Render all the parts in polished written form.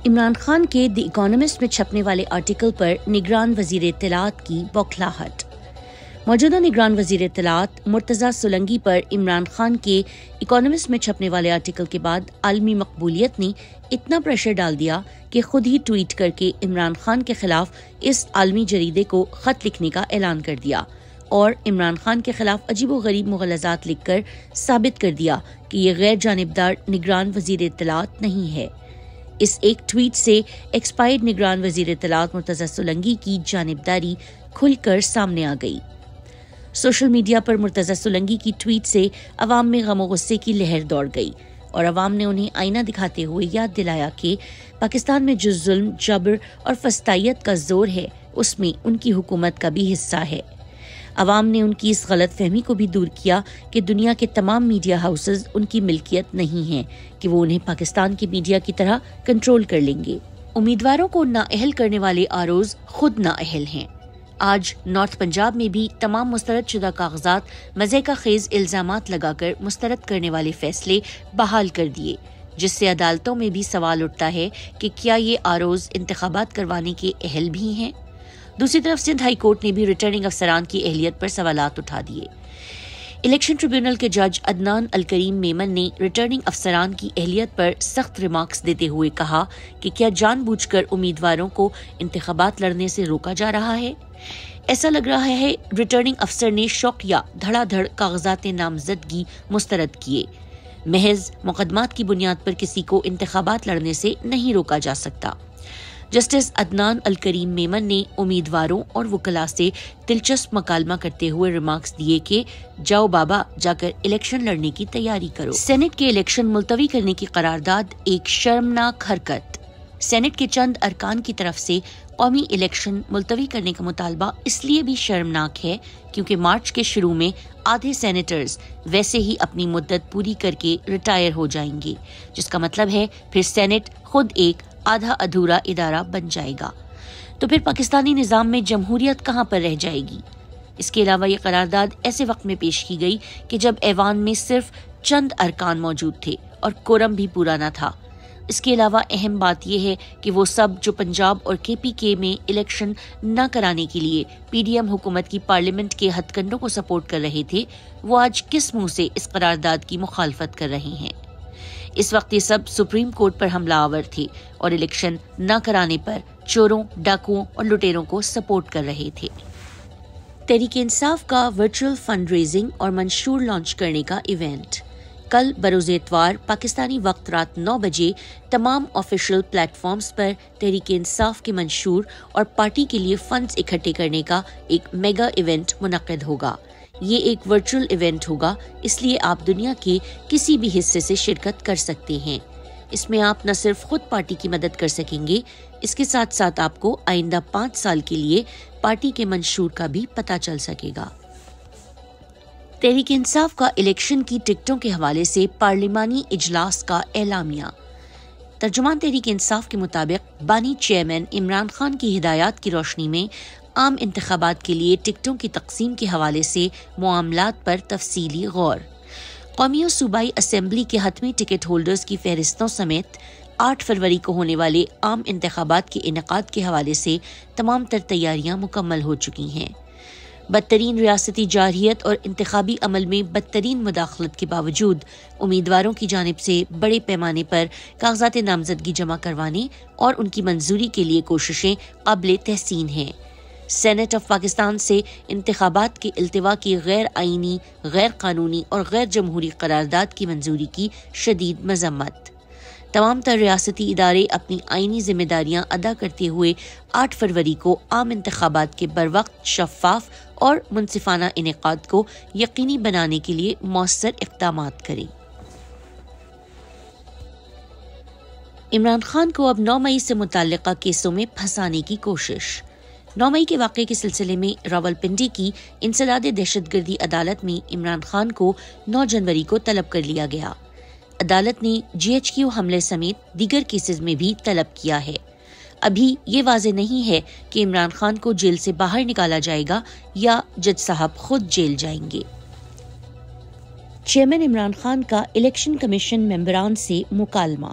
عمران خان کے دی اکانومسٹ میں چھپنے والے آرٹیکل پر نگران وزیر اطلاعات کی بوکھلاہٹ۔ موجودہ نگران وزیر اطلاعات مرتضیٰ سولنگی پر عمران خان کے اکانومسٹ میں چھپنے والے آرٹیکل کے بعد عالمی مقبولیت نے اتنا پریشر ڈال دیا کہ خود ہی ٹویٹ کر کے عمران خان کے خلاف اس عالمی جریدے کو خط لکھنے کا اعلان کر دیا اور عمران خان کے خلاف عجیب و غریب مغالطات لکھ کر ثابت کر دیا کہ یہ غیر جانبدار نگران وزیر اطلاعات نہیں ہے۔ اس ایک ٹویٹ سے ایکسپائرڈ نگران وزیر اطلاعات مرتضیٰ سولنگی کی جانبداری کھل کر سامنے آ گئی۔ سوشل میڈیا پر مرتضیٰ سولنگی کی ٹویٹ سے عوام میں غم و غصے کی لہر دوڑ گئی اور عوام نے انہیں آئینہ دکھاتے ہوئے یاد دلایا کہ پاکستان میں جو ظلم، جبر اور فسطائیت کا زور ہے اس میں ان کی حکومت کا بھی حصہ ہے۔ عوام نے ان کی اس غلط فہمی کو بھی دور کیا کہ دنیا کے تمام میڈیا ہاؤسز ان کی ملکیت نہیں ہیں کہ وہ انہیں پاکستان کے میڈیا کی طرح کنٹرول کر لیں گے۔ امیدواروں کو نااہل کرنے والے آروز خود نااہل ہیں۔ آج نارتھ پنجاب میں بھی تمام مسترد شدہ کاغذات مزے کا خیز الزامات لگا کر مسترد کرنے والے فیصلے بحال کر دیے، جس سے عدالتوں میں بھی سوال اٹھتا ہے کہ کیا یہ آروز انتخابات کروانے کے اہل بھی ہیں؟ دوسری طرف سندھ ہائی کورٹ نے بھی ریٹرننگ افسران کی اہلیت پر سوالات اٹھا دیے۔ الیکشن ٹریبیونل کے جج عدنان الکریم میمن نے ریٹرننگ افسران کی اہلیت پر سخت ریمارکس دیتے ہوئے کہا کہ کیا جان بوجھ کر امیدواروں کو انتخابات لڑنے سے روکا جا رہا ہے؟ ایسا لگ رہا ہے ریٹرننگ افسر نے شوقیہ دھڑا دھڑ کاغذات نامزدگی مسترد کیے۔ محض مقدمات کی بنیاد پر کسی کو انتخابات لڑنے سے نہیں روکا جا سکتا۔ جسٹس عدنان الکریم میمن نے امیدواروں اور وکلاء سے دلچسپ مکالمہ کرتے ہوئے ریمارکس دیے کہ جاؤ بابا جا کر الیکشن لڑنے کی تیاری کرو۔ سینٹ کے الیکشن ملتوی کرنے کی قرارداد ایک شرمناک حرکت۔ سینٹ کے چند ارکان کی طرف سے قومی الیکشن ملتوی کرنے کا مطالبہ اس لیے بھی شرمناک ہے کیونکہ مارچ کے شروع میں آدھے سینیٹرز ویسے ہی اپنی مدت پوری کر کے ریٹائر ہو جائیں گے، جس کا مطلب ہے پھر سینٹ خود ایک آدھا ادھورا ادارہ بن جائے گا۔ تو پھر پاکستانی نظام میں جمہوریت کہاں پر رہ جائے گی؟ اس کے علاوہ یہ قرارداد ایسے وقت میں پیش کی گئی کہ جب ایوان میں صرف چند ارکان موجود تھے اور کورم بھی پورا نہ تھا۔ اس کے علاوہ اہم بات یہ ہے کہ وہ سب جو پنجاب اور کے پی کے میں الیکشن نہ کرانے کے لیے پی ڈی ایم حکومت کی پارلیمنٹ کے ہتھ کنڈوں کو سپورٹ کر رہے تھے، وہ آج کس منہ سے اس قرارداد کی مخالفت کر رہے ہیں؟ اس وقت یہ سب سپریم کورٹ پر حملہ آور تھے اور الیکشن نہ کرانے پر چوروں، ڈاکوؤں اور لٹیروں کو سپورٹ کر رہے تھے۔ تحریک انصاف کا ورچوئل فنڈ ریزنگ اور منشور لانچ کرنے کا ایونٹ کل بروز اتوار پاکستانی وقت رات 9 بجے تمام آفیشیل پلیٹ فارمز پر تحریک انصاف کے منشور اور پارٹی کے لیے فنڈز اکٹھے کرنے کا ایک میگا ایونٹ منعقد ہوگا۔ یہ ایک ورچوئل ایونٹ ہوگا، اس لیے آپ دنیا کے کسی بھی حصے سے شرکت کر سکتے ہیں۔ اس میں آپ نہ صرف خود پارٹی کی مدد کر سکیں گے، اس کے ساتھ ساتھ آپ کو آئندہ 5 سال کے لیے پارٹی کے منشور کا بھی پتہ چل سکے گا۔ تحریک انصاف کا الیکشن کی ٹکٹوں کے حوالے سے پارلیمانی اجلاس کا اعلامیہ۔ ترجمان تحریک انصاف کے مطابق بانی چیئرمین عمران خان کی ہدایات کی روشنی میں عام انتخابات کے لیے ٹکٹوں کی تقسیم کے حوالے سے معاملات پر تفصیلی غور۔ قومی و صوبائی اسمبلی کے حتمی ٹکٹ ہولڈرز کی فہرستوں سمیت 8 فروری کو ہونے والے عام انتخابات کے انعقاد کے حوالے سے تمام تر تیاریاں مکمل ہو چکی ہیں۔ بدترین ریاستی جارحیت اور انتخابی عمل میں بدترین مداخلت کے باوجود امیدواروں کی جانب سے بڑے پیمانے پر کاغذات نامزدگی جمع کروانے اور ان کی منظوری کے لیے کوششیں قابل تحسین ہیں۔ سینٹ آف پاکستان سے انتخابات کے التوا کی غیر آئینی، غیر قانونی اور غیر جمہوری قرارداد کی منظوری کی شدید مذمت۔ تمام تر ریاستی ادارے اپنی آئینی ذمہ داریاں ادا کرتے ہوئے 8 فروری کو عام انتخابات کے بروقت، شفاف اور منصفانہ انعقاد کو یقینی بنانے کے لیے مؤثر اقدامات کریں۔ عمران خان کو اب 9 مئی سے متعلقہ کیسوں میں پھنسانے کی کوشش۔ 9 مئی کے واقعے کے سلسلے میں راولپنڈی کی انسداد دہشت گردی عدالت میں عمران خان کو 9 جنوری کو طلب کر لیا گیا۔ عدالت نے GHQ حملے سمیت دیگر کیسز میں بھی طلب کیا ہے۔ ابھی یہ واضح نہیں ہے کہ عمران خان کو جیل سے باہر نکالا جائے گا یا جج صاحب خود جیل جائیں گے۔ چیئرمین عمران خان کا الیکشن کمیشن ممبران سے مکالمہ۔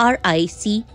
RIC